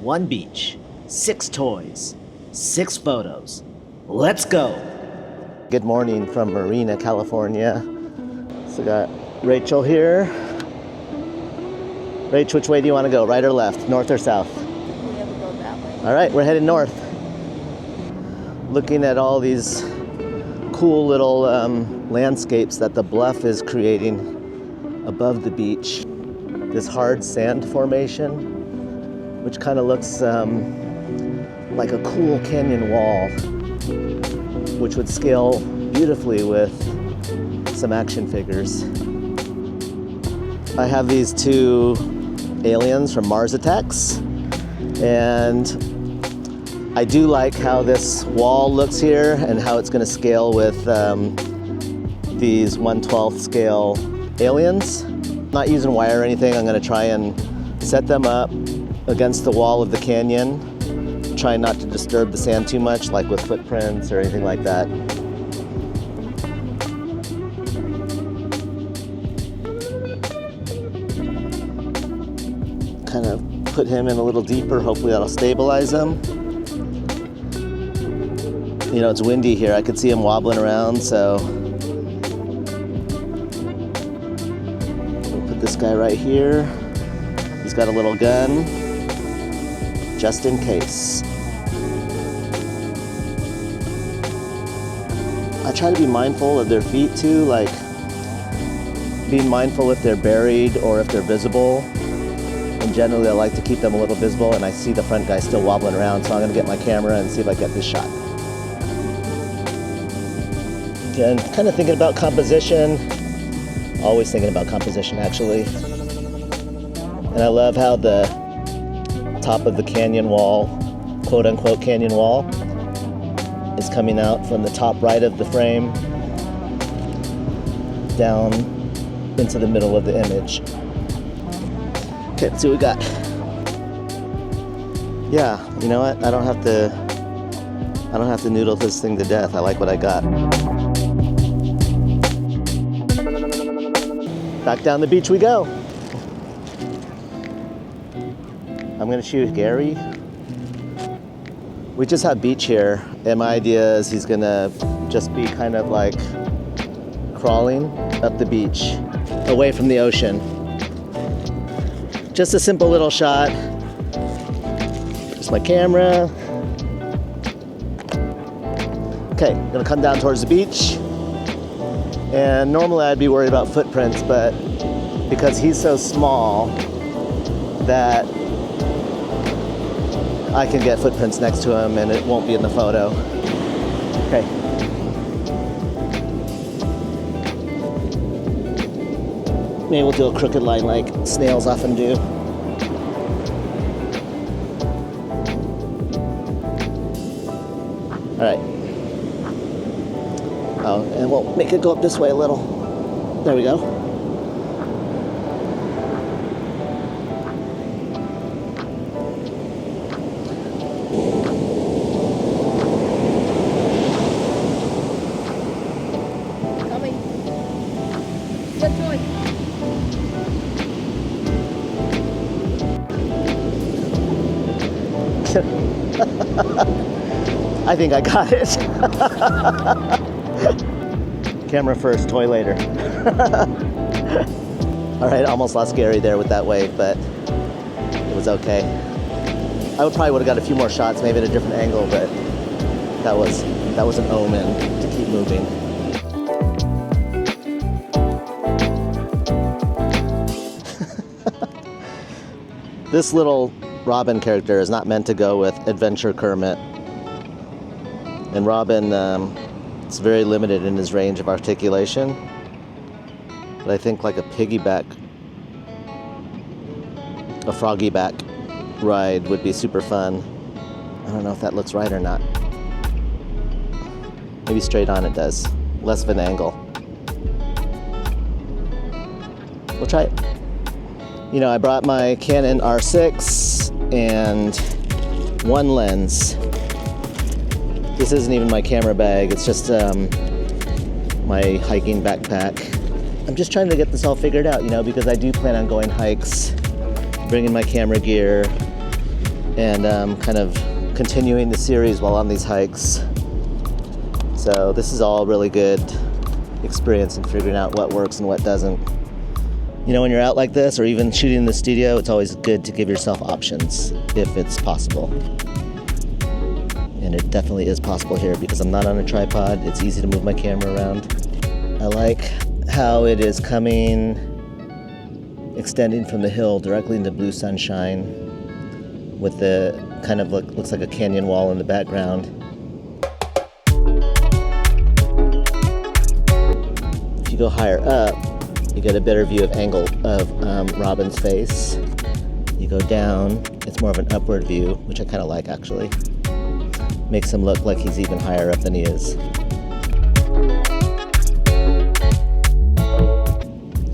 one beach, 6 toys, 6 photos. Let's go! Good morning from Marina, California. So got Rachel here. Rach, which way do you want to go? Right or left? North or south? We have to go that way. All right, we're headed north. Looking at all these cool little landscapes that the bluff is creating above the beach. This hard sand formation, which kind of looks like a cool canyon wall, which would scale beautifully with some action figures. I have these 2 aliens from Mars Attacks, and I do like how this wall looks here and how it's going to scale with these 1/12 scale aliens. Not using wire or anything. I'm going to try and set them up against the wall of the canyon. Try not to disturb the sand too much, like with footprints or anything like that. Kind of put him in a little deeper. Hopefully that'll stabilize him. You know, it's windy here. I could see him wobbling around, so we'll put this guy right here. He's got a little gun, just in case. I try to be mindful of their feet too, like being mindful if they're buried or if they're visible. And generally I like to keep them a little visible, and I see the front guy still wobbling around, so I'm gonna get my camera and see if I get this shot. Again, kind of thinking about composition. Always thinking about composition, actually. And I love how the top of the canyon wall, quote unquote canyon wall, is coming out from the top right of the frame down into the middle of the image. Okay, let's see what we got. Yeah, you know what? I don't have to noodle this thing to death. I like what I got. Back down the beach we go. I'm gonna shoot Gary. We just have beach here, and my idea is he's gonna just be kind of like crawling up the beach, away from the ocean. Just a simple little shot. Just my camera. Okay, gonna come down towards the beach. And normally I'd be worried about footprints, but because he's so small that I can get footprints next to him and it won't be in the photo. Okay. Maybe we'll do a crooked line like snails often do. All right. Oh, and we'll make it go up this way a little. There we go. Coming. Good boy. I think I got it. Camera first, toy later. All right, almost lost Gary there with that wave, but it was okay. I probably would have got a few more shots, maybe at a different angle, but that was an omen to keep moving. This little Robin character is not meant to go with Adventure Kermit. And Robin, it's very limited in his range of articulation. But I think like a piggyback, a froggy back ride would be super fun. I don't know if that looks right or not. Maybe straight on it does. Less of an angle. We'll try it. You know, I brought my Canon R6 and one lens. This isn't even my camera bag, it's just my hiking backpack. I'm just trying to get this all figured out, you know, because I do plan on going hikes, bringing my camera gear, and kind of continuing the series while on these hikes. So this is all really good experience in figuring out what works and what doesn't. You know, when you're out like this or even shooting in the studio, it's always good to give yourself options if it's possible. And it definitely is possible here because I'm not on a tripod. It's easy to move my camera around. I like how it is coming, extending from the hill directly into blue sunshine with the kind of looks like a canyon wall in the background. If you go higher up, you get a better view of angle of Robin's face. You go down, it's more of an upward view, which I kind of like actually. Makes him look like he's even higher up than he is.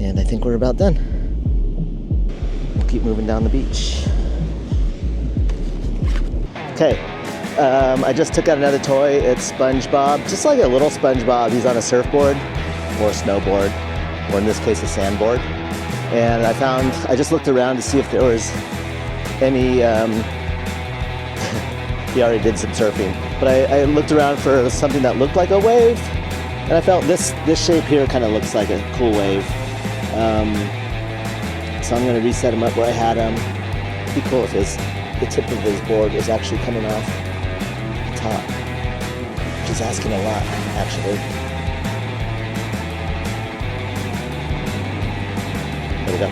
And I think we're about done. We'll keep moving down the beach. Okay, I just took out another toy. It's SpongeBob, just like a little SpongeBob. He's on a surfboard or a snowboard, or in this case a sandboard. And I just looked around to see if there was any, he already did some surfing, but I looked around for something that looked like a wave, and I felt this shape here kind of looks like a cool wave. So I'm going to reset him up where I had him. It'd be cool if the tip of his board was actually coming off the top, which is asking a lot, actually. There we go.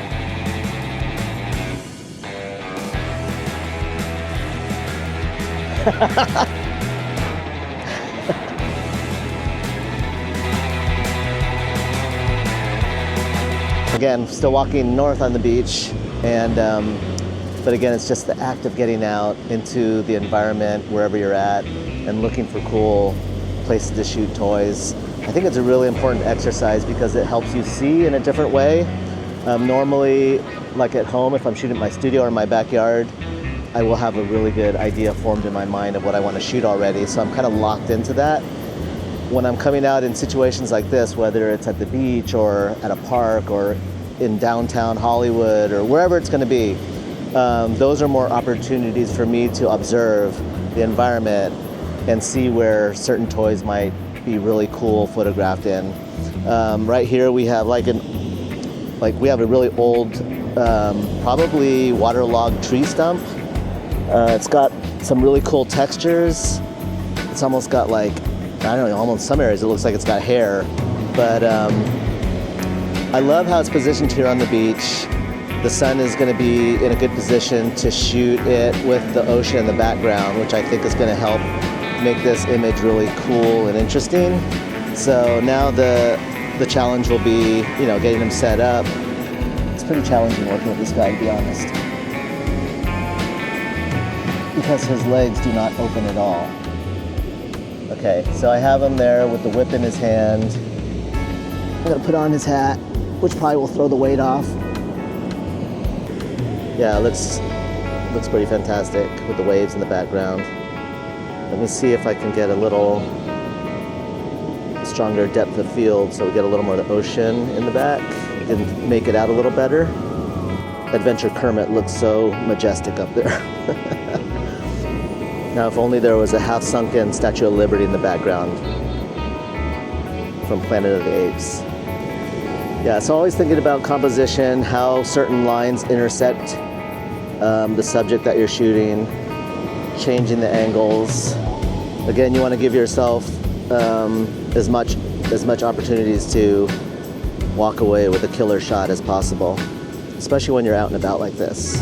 Again, still walking north on the beach, and but again, it's just the act of getting out into the environment wherever you're at and looking for cool places to shoot toys. I think it's a really important exercise because it helps you see in a different way. Normally, like at home, if I'm shooting in my studio or in my backyard, I will have a really good idea formed in my mind of what I want to shoot already, so I'm kind of locked into that. When I'm coming out in situations like this, whether it's at the beach or at a park or in downtown Hollywood or wherever it's going to be, those are more opportunities for me to observe the environment and see where certain toys might be really cool photographed in. Right here we have we have a really old, probably waterlogged tree stump. It's got some really cool textures. It's almost got like, I don't know, almost some areas it looks like it's got hair. But I love how it's positioned here on the beach. The sun is going to be in a good position to shoot it with the ocean in the background, which I think is going to help make this image really cool and interesting. So now the challenge will be, you know, getting him set up. It's pretty challenging working with this guy, to be honest, because his legs do not open at all. Okay, so I have him there with the whip in his hand. I'm gonna put on his hat, which probably will throw the weight off. Yeah, it looks pretty fantastic with the waves in the background. Let me see if I can get a little stronger depth of field so we get a little more of the ocean in the back. We can make it out a little better. Adventure Kermit looks so majestic up there. Now, if only there was a half-sunken Statue of Liberty in the background from Planet of the Apes. Yeah, so always thinking about composition, how certain lines intersect the subject that you're shooting, changing the angles. Again, you want to give yourself as much opportunities to walk away with a killer shot as possible, especially when you're out and about like this,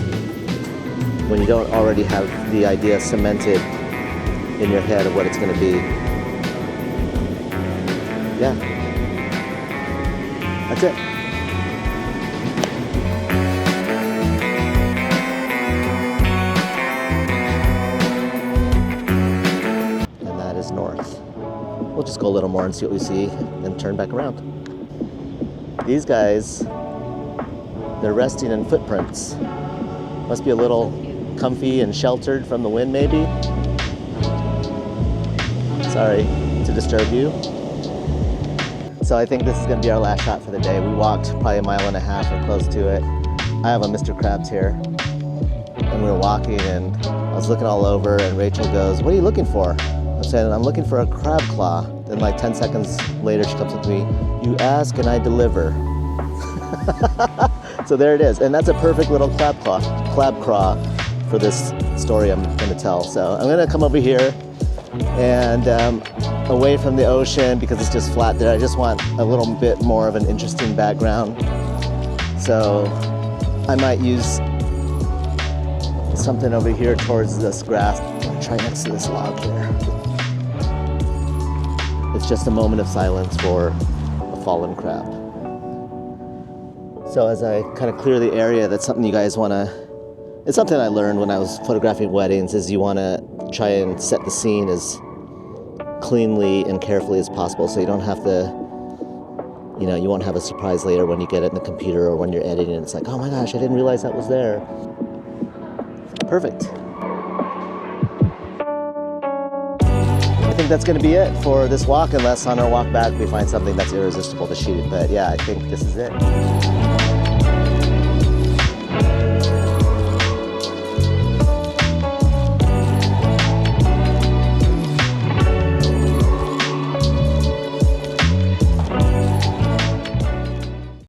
when you don't already have the idea cemented in your head of what it's going to be. Yeah, that's it. And that is north. We'll just go a little more and see what we see and turn back around. These guys, they're resting in footprints. Must be a little comfy and sheltered from the wind, maybe. Sorry to disturb you. So I think this is going to be our last shot for the day. We walked probably 1.5 miles or close to it. I have a Mr. Krabs here, and we were walking, and I was looking all over, and Rachel goes, "What are you looking for?" I'm saying, "I'm looking for a crab claw." Then like 10 seconds later, she comes up to me, "You ask and I deliver." So there it is. And that's a perfect little crab craw for this story I'm going to tell. So I'm going to come over here and away from the ocean because it's just flat there. I just want a little bit more of an interesting background. So I might use something over here towards this grass. I'm going to try next to this log here. It's just a moment of silence for a fallen crab. So as I kind of clear the area, that's something you guys want to, it's something I learned when I was photographing weddings, is you want to try and set the scene as cleanly and carefully as possible so you don't have to, you know, you won't have a surprise later when you get it in the computer or when you're editing and it's like, oh my gosh, I didn't realize that was there. Perfect. I think that's going to be it for this walk, unless on our walk back we find something that's irresistible to shoot. But yeah, I think this is it.